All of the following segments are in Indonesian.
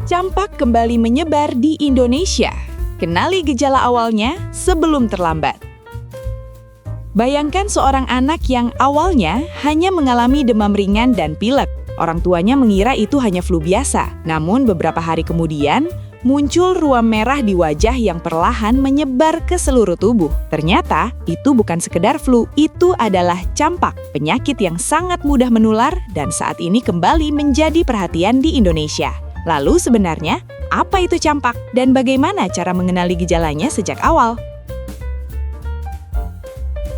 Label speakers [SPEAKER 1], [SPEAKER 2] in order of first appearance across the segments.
[SPEAKER 1] Campak kembali menyebar di Indonesia. Kenali gejala awalnya sebelum terlambat. Bayangkan seorang anak yang awalnya hanya mengalami demam ringan dan pilek. Orang tuanya mengira itu hanya flu biasa. Namun beberapa hari kemudian, muncul ruam merah di wajah yang perlahan menyebar ke seluruh tubuh. Ternyata, itu bukan sekedar flu, itu adalah campak, penyakit yang sangat mudah menular dan saat ini kembali menjadi perhatian di Indonesia. Lalu sebenarnya, apa itu campak dan bagaimana cara mengenali gejalanya sejak awal?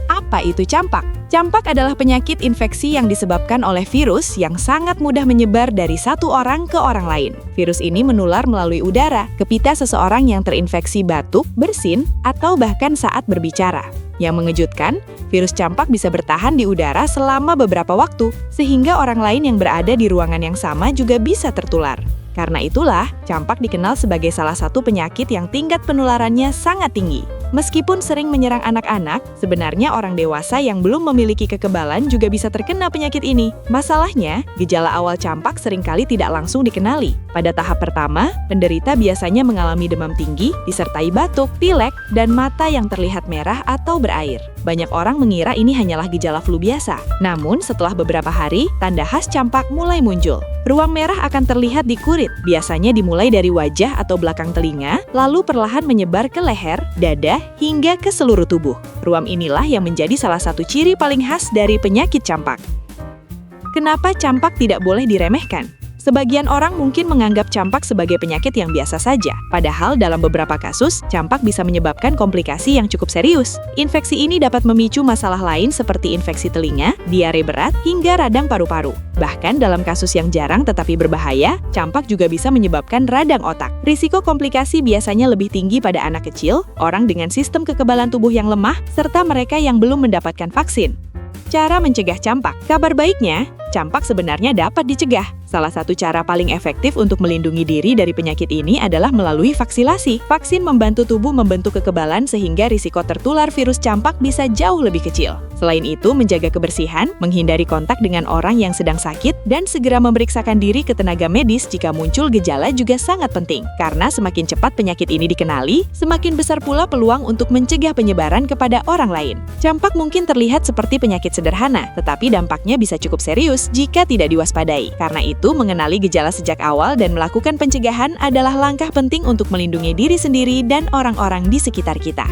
[SPEAKER 1] Apa itu campak? Campak adalah penyakit infeksi yang disebabkan oleh virus yang sangat mudah menyebar dari satu orang ke orang lain. Virus ini menular melalui udara, ketika seseorang yang terinfeksi batuk, bersin, atau bahkan saat berbicara. Yang mengejutkan, virus campak bisa bertahan di udara selama beberapa waktu, sehingga orang lain yang berada di ruangan yang sama juga bisa tertular. Karena itulah, campak dikenal sebagai salah satu penyakit yang tingkat penularannya sangat tinggi. Meskipun sering menyerang anak-anak, sebenarnya orang dewasa yang belum memiliki kekebalan juga bisa terkena penyakit ini. Masalahnya, gejala awal campak seringkali tidak langsung dikenali. Pada tahap pertama, penderita biasanya mengalami demam tinggi, disertai batuk, pilek, dan mata yang terlihat merah atau berair. Banyak orang mengira ini hanyalah gejala flu biasa. Namun, setelah beberapa hari, tanda khas campak mulai muncul. Ruam merah akan terlihat di kulit, biasanya dimulai dari wajah atau belakang telinga, lalu perlahan menyebar ke leher, dada, hingga ke seluruh tubuh. Ruam inilah yang menjadi salah satu ciri paling khas dari penyakit campak. Kenapa campak tidak boleh diremehkan? Sebagian orang mungkin menganggap campak sebagai penyakit yang biasa saja. Padahal dalam beberapa kasus, campak bisa menyebabkan komplikasi yang cukup serius. Infeksi ini dapat memicu masalah lain seperti infeksi telinga, diare berat, hingga radang paru-paru. Bahkan dalam kasus yang jarang tetapi berbahaya, campak juga bisa menyebabkan radang otak. Risiko komplikasi biasanya lebih tinggi pada anak kecil, orang dengan sistem kekebalan tubuh yang lemah, serta mereka yang belum mendapatkan vaksin. Cara mencegah campak. Kabar baiknya, campak sebenarnya dapat dicegah. Salah satu cara paling efektif untuk melindungi diri dari penyakit ini adalah melalui vaksinasi. Vaksin membantu tubuh membentuk kekebalan sehingga risiko tertular virus campak bisa jauh lebih kecil. Selain itu, menjaga kebersihan, menghindari kontak dengan orang yang sedang sakit, dan segera memeriksakan diri ke tenaga medis jika muncul gejala juga sangat penting. Karena semakin cepat penyakit ini dikenali, semakin besar pula peluang untuk mencegah penyebaran kepada orang lain. Campak mungkin terlihat seperti penyakit sederhana, tetapi dampaknya bisa cukup serius jika tidak diwaspadai. Karena itu, mengenali gejala sejak awal dan melakukan pencegahan adalah langkah penting untuk melindungi diri sendiri dan orang-orang di sekitar kita.